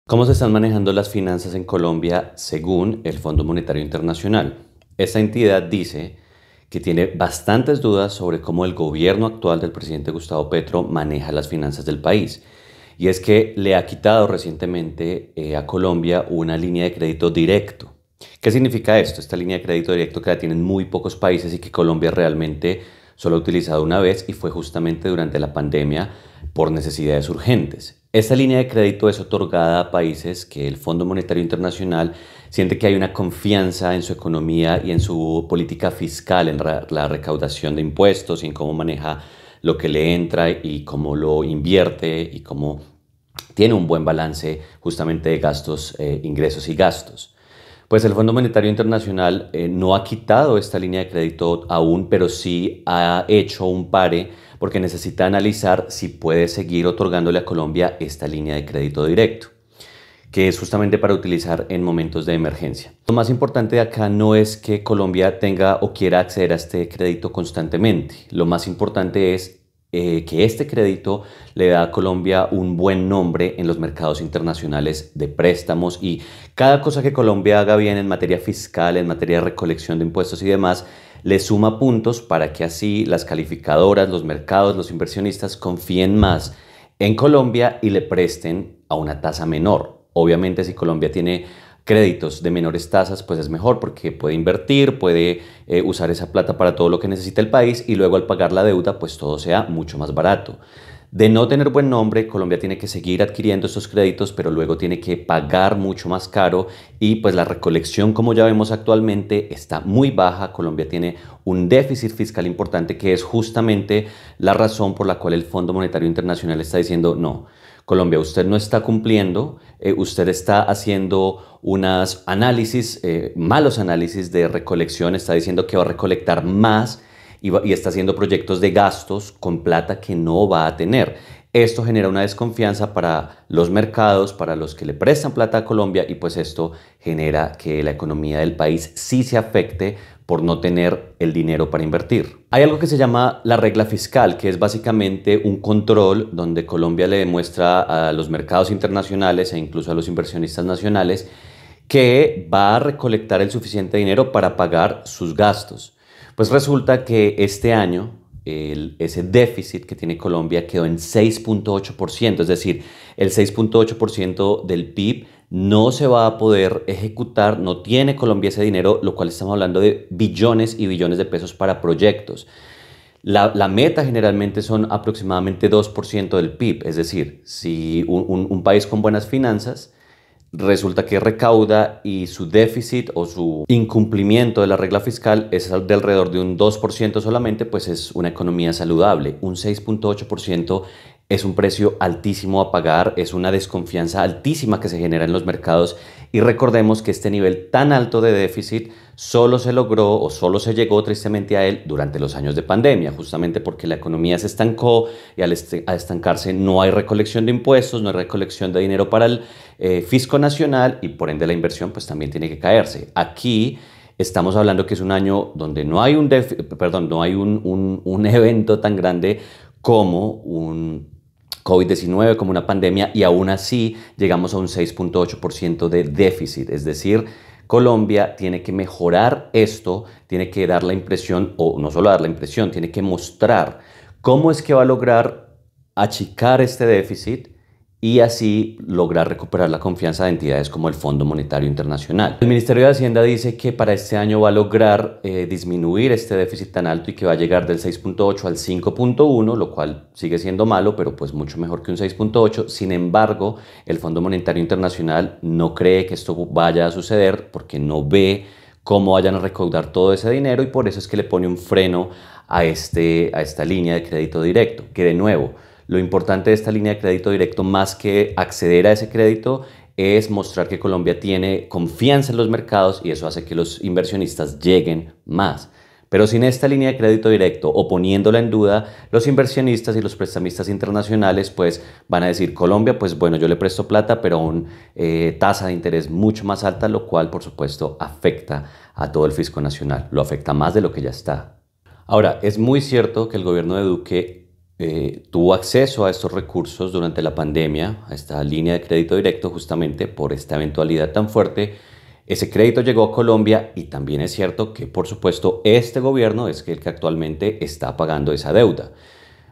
¿Cómo se están manejando las finanzas en Colombia según el Fondo Monetario Internacional? Esta entidad dice que tiene bastantes dudas sobre cómo el gobierno actual del presidente Gustavo Petro maneja las finanzas del país. Y es que le ha quitado recientemente a Colombia una línea de crédito directo. ¿Qué significa esto? Esta línea de crédito directo que la tienen muy pocos países y que Colombia realmente solo ha utilizado una vez y fue justamente durante la pandemia por necesidades urgentes. Esta línea de crédito es otorgada a países que el Fondo Monetario Internacional siente que hay una confianza en su economía y en su política fiscal, en la recaudación de impuestos y en cómo maneja lo que le entra y cómo lo invierte y cómo tiene un buen balance justamente de gastos, ingresos y gastos. Pues el Fondo Monetario Internacional no ha quitado esta línea de crédito aún, pero sí ha hecho un pare porque necesita analizar si puede seguir otorgándole a Colombia esta línea de crédito directo, que es justamente para utilizar en momentos de emergencia. Lo más importante de acá no es que Colombia tenga o quiera acceder a este crédito constantemente. Lo más importante es que este crédito le da a Colombia un buen nombre en los mercados internacionales de préstamos y cada cosa que Colombia haga bien en materia fiscal, en materia de recolección de impuestos y demás, le suma puntos para que así las calificadoras, los mercados, los inversionistas confíen más en Colombia y le presten a una tasa menor. Obviamente, si Colombia tiene créditos de menores tasas, pues es mejor porque puede invertir, puede usar esa plata para todo lo que necesita el país y luego al pagar la deuda, pues todo sea mucho más barato. De no tener buen nombre, Colombia tiene que seguir adquiriendo estos créditos, pero luego tiene que pagar mucho más caro y pues la recolección, como ya vemos actualmente, está muy baja. Colombia tiene un déficit fiscal importante que es justamente la razón por la cual el Fondo Monetario Internacional está diciendo no. Colombia, usted no está cumpliendo, usted está haciendo unos análisis, malos análisis de recolección, está diciendo que va a recolectar más y está haciendo proyectos de gastos con plata que no va a tener. Esto genera una desconfianza para los mercados, para los que le prestan plata a Colombia y pues esto genera que la economía del país sí se afecte por no tener el dinero para invertir. Hay algo que se llama la regla fiscal, que es básicamente un control donde Colombia le demuestra a los mercados internacionales e incluso a los inversionistas nacionales que va a recolectar el suficiente dinero para pagar sus gastos. Pues resulta que este año ese déficit que tiene Colombia quedó en 6.8%, es decir, el 6.8% del PIB no se va a poder ejecutar, no tiene Colombia ese dinero, lo cual estamos hablando de billones y billones de pesos para proyectos. La meta generalmente son aproximadamente 2% del PIB, es decir, si un país con buenas finanzas resulta que recauda y su déficit o su incumplimiento de la regla fiscal es de alrededor de un 2% solamente, pues es una economía saludable. Un 6.8% es un precio altísimo a pagar, es una desconfianza altísima que se genera en los mercados y recordemos que este nivel tan alto de déficit solo se logró o solo se llegó tristemente a él durante los años de pandemia, justamente porque la economía se estancó y al estancarse no hay recolección de impuestos, no hay recolección de dinero para el fisco nacional y por ende la inversión pues también tiene que caerse. Aquí estamos hablando que es un año donde no hay un evento tan grande como un COVID-19, como una pandemia, y aún así llegamos a un 6.8% de déficit. Es decir, Colombia tiene que mejorar esto, tiene que dar la impresión, o no solo dar la impresión, tiene que mostrar cómo es que va a lograr achicar este déficit y así lograr recuperar la confianza de entidades como el Fondo Monetario Internacional. El Ministerio de Hacienda dice que para este año va a lograr disminuir este déficit tan alto y que va a llegar del 6.8 al 5.1, lo cual sigue siendo malo, pero pues mucho mejor que un 6.8. Sin embargo, el Fondo Monetario Internacional no cree que esto vaya a suceder porque no ve cómo vayan a recaudar todo ese dinero y por eso es que le pone un freno a esta línea de crédito directo, que de nuevo, lo importante de esta línea de crédito directo, más que acceder a ese crédito, es mostrar que Colombia tiene confianza en los mercados y eso hace que los inversionistas lleguen más. Pero sin esta línea de crédito directo o poniéndola en duda, los inversionistas y los prestamistas internacionales pues van a decir Colombia, pues bueno, yo le presto plata, pero a una tasa de interés mucho más alta, lo cual por supuesto afecta a todo el fisco nacional, lo afecta más de lo que ya está. Ahora, es muy cierto que el gobierno de Duque tuvo acceso a estos recursos durante la pandemia, a esta línea de crédito directo, justamente por esta eventualidad tan fuerte. Ese crédito llegó a Colombia y también es cierto que, por supuesto, este gobierno es el que actualmente está pagando esa deuda.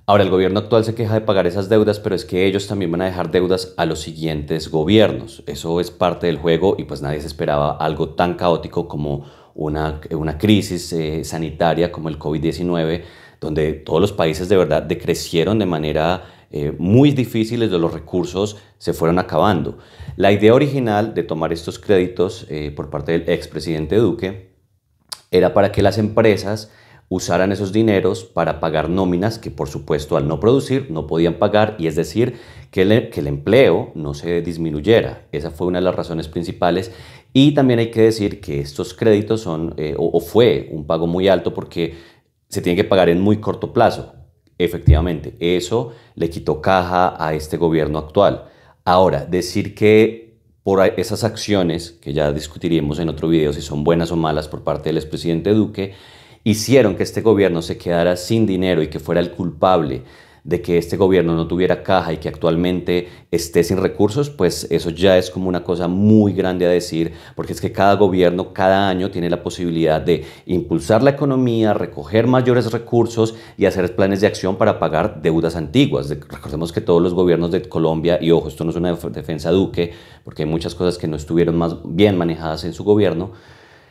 Ahora, el gobierno actual se queja de pagar esas deudas, pero es que ellos también van a dejar deudas a los siguientes gobiernos. Eso es parte del juego y pues nadie se esperaba algo tan caótico como una crisis sanitaria como el COVID-19, donde todos los países de verdad decrecieron de manera muy difícil, de los recursos se fueron acabando. La idea original de tomar estos créditos por parte del expresidente Duque era para que las empresas usaran esos dineros para pagar nóminas que por supuesto al no producir no podían pagar, y es decir, que el empleo no se disminuyera. Esa fue una de las razones principales. Y también hay que decir que estos créditos son o fue un pago muy alto porque se tiene que pagar en muy corto plazo. Efectivamente, eso le quitó caja a este gobierno actual. Ahora, decir que por esas acciones, que ya discutiremos en otro video si son buenas o malas por parte del expresidente Duque, hicieron que este gobierno se quedara sin dinero y que fuera el culpable de que este gobierno no tuviera caja y que actualmente esté sin recursos, pues eso ya es como una cosa muy grande a decir, porque es que cada gobierno cada año tiene la posibilidad de impulsar la economía, recoger mayores recursos y hacer planes de acción para pagar deudas antiguas. Recordemos que todos los gobiernos de Colombia, y ojo, esto no es una defensa a Duque, porque hay muchas cosas que no estuvieron más bien manejadas en su gobierno.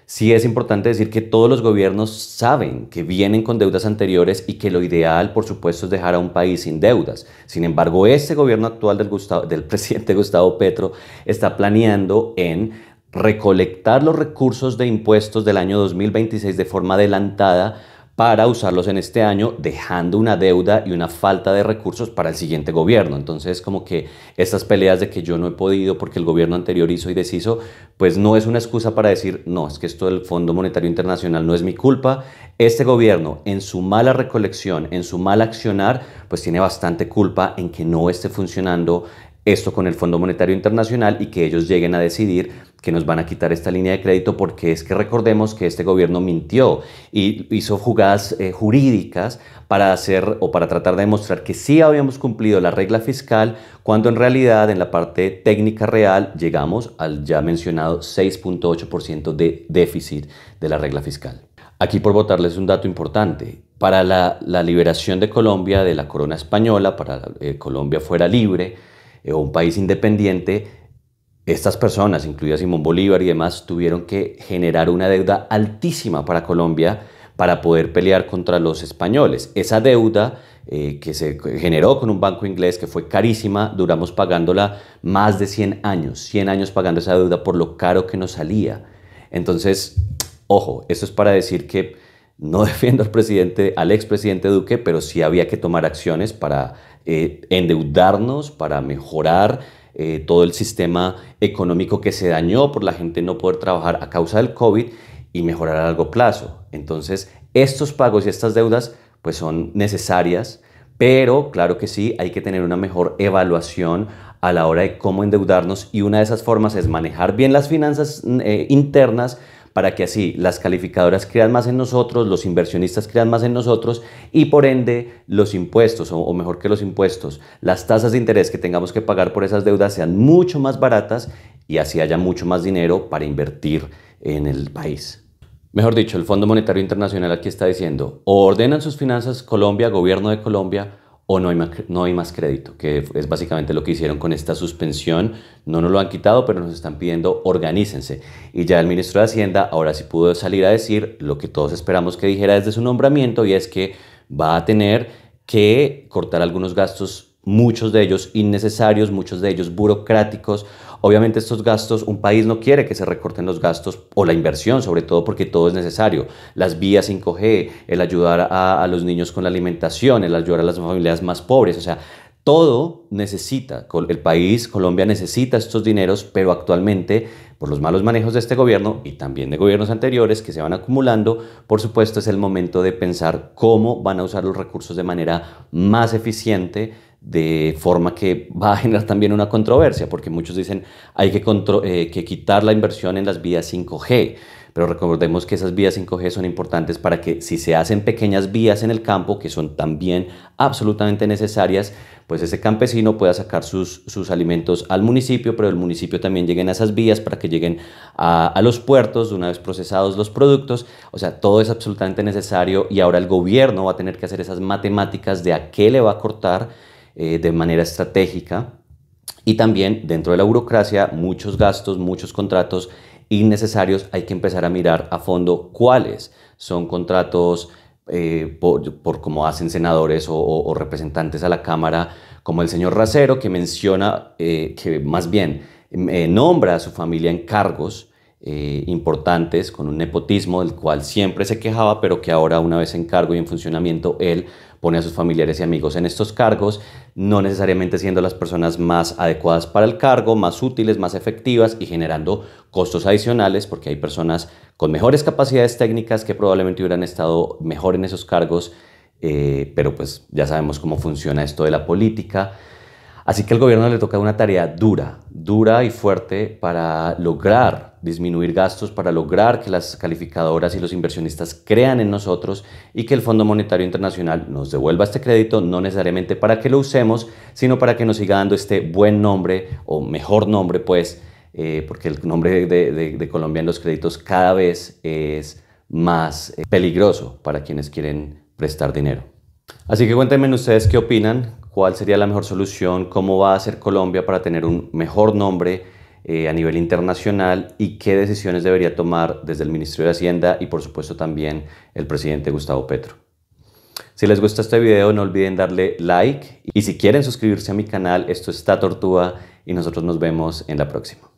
Sí es importante decir que todos los gobiernos saben que vienen con deudas anteriores y que lo ideal, por supuesto, es dejar a un país sin deudas. Sin embargo, este gobierno actual del presidente Gustavo Petro está planeando en recolectar los recursos de impuestos del año 2026 de forma adelantada para usarlos en este año, dejando una deuda y una falta de recursos para el siguiente gobierno. Entonces, como que estas peleas de que yo no he podido porque el gobierno anterior hizo y deshizo, pues no es una excusa para decir, no, es que esto del Fondo Monetario Internacional no es mi culpa. Este gobierno, en su mala recolección, en su mal accionar, pues tiene bastante culpa en que no esté funcionando esto con el Fondo Monetario Internacional y que ellos lleguen a decidir que nos van a quitar esta línea de crédito, porque es que recordemos que este gobierno mintió y hizo jugadas jurídicas para hacer o para tratar de demostrar que sí habíamos cumplido la regla fiscal, cuando en realidad en la parte técnica real llegamos al ya mencionado 6.8% de déficit de la regla fiscal. Aquí por botarles un dato importante, para la liberación de Colombia de la corona española, para que Colombia fuera libre, o un país independiente, estas personas, incluidas Simón Bolívar y demás, tuvieron que generar una deuda altísima para Colombia para poder pelear contra los españoles. Esa deuda que se generó con un banco inglés que fue carísima, duramos pagándola más de 100 años pagando esa deuda por lo caro que nos salía. Entonces, ojo, esto es para decir que no defiendo al expresidente Duque, pero sí había que tomar acciones para endeudarnos, para mejorar todo el sistema económico que se dañó por la gente no poder trabajar a causa del COVID y mejorar a largo plazo. Entonces, estos pagos y estas deudas pues son necesarias, pero claro que sí, hay que tener una mejor evaluación a la hora de cómo endeudarnos, y una de esas formas es manejar bien las finanzas internas, para que así las calificadoras crean más en nosotros, los inversionistas crean más en nosotros y por ende los impuestos, o mejor que los impuestos, las tasas de interés que tengamos que pagar por esas deudas sean mucho más baratas y así haya mucho más dinero para invertir en el país. Mejor dicho, el Fondo Monetario Internacional aquí está diciendo: o ordenan sus finanzas Colombia, gobierno de Colombia, o no hay más crédito, que es básicamente lo que hicieron con esta suspensión. No nos lo han quitado, pero nos están pidiendo organícense. Y ya el ministro de Hacienda ahora sí pudo salir a decir lo que todos esperamos que dijera desde su nombramiento, y es que va a tener que cortar algunos gastos, muchos de ellos innecesarios, muchos de ellos burocráticos. Obviamente estos gastos, un país no quiere que se recorten los gastos o la inversión, sobre todo porque todo es necesario. Las vías 5G, el ayudar a los niños con la alimentación, el ayudar a las familias más pobres, o sea, todo necesita, el país, Colombia, necesita estos dineros, pero actualmente, por los malos manejos de este gobierno y también de gobiernos anteriores que se van acumulando, por supuesto es el momento de pensar cómo van a usar los recursos de manera más eficiente, de forma que va a generar también una controversia, porque muchos dicen hay que quitar la inversión en las vías 5G, pero recordemos que esas vías 5G son importantes para que si se hacen pequeñas vías en el campo, que son también absolutamente necesarias, pues ese campesino pueda sacar sus alimentos al municipio, pero el municipio también lleguen a esas vías para que lleguen a los puertos una vez procesados los productos. O sea, todo es absolutamente necesario y ahora el gobierno va a tener que hacer esas matemáticas de a qué le va a cortar de manera estratégica. Y también dentro de la burocracia, muchos gastos, muchos contratos innecesarios. Hay que empezar a mirar a fondo cuáles son contratos por cómo hacen senadores o representantes a la Cámara, como el señor Racero, que menciona que más bien nombra a su familia en cargos importantes, con un nepotismo del cual siempre se quejaba, pero que ahora, una vez en cargo y en funcionamiento, él pone a sus familiares y amigos en estos cargos, no necesariamente siendo las personas más adecuadas para el cargo, más útiles, más efectivas y generando costos adicionales, porque hay personas con mejores capacidades técnicas que probablemente hubieran estado mejor en esos cargos, pero pues ya sabemos cómo funciona esto de la política. Así que al gobierno le toca una tarea dura y fuerte para lograr disminuir gastos, para lograr que las calificadoras y los inversionistas crean en nosotros y que el Fondo Monetario Internacional nos devuelva este crédito, no necesariamente para que lo usemos, sino para que nos siga dando este buen nombre o mejor nombre, pues, porque el nombre de Colombia en los créditos cada vez es más peligroso para quienes quieren prestar dinero. Así que cuéntenme ustedes qué opinan, cuál sería la mejor solución, cómo va a hacer Colombia para tener un mejor nombre a nivel internacional y qué decisiones debería tomar desde el Ministerio de Hacienda y por supuesto también el presidente Gustavo Petro. Si les gusta este video no olviden darle like y si quieren suscribirse a mi canal, esto es Ta Tortuga y nosotros nos vemos en la próxima.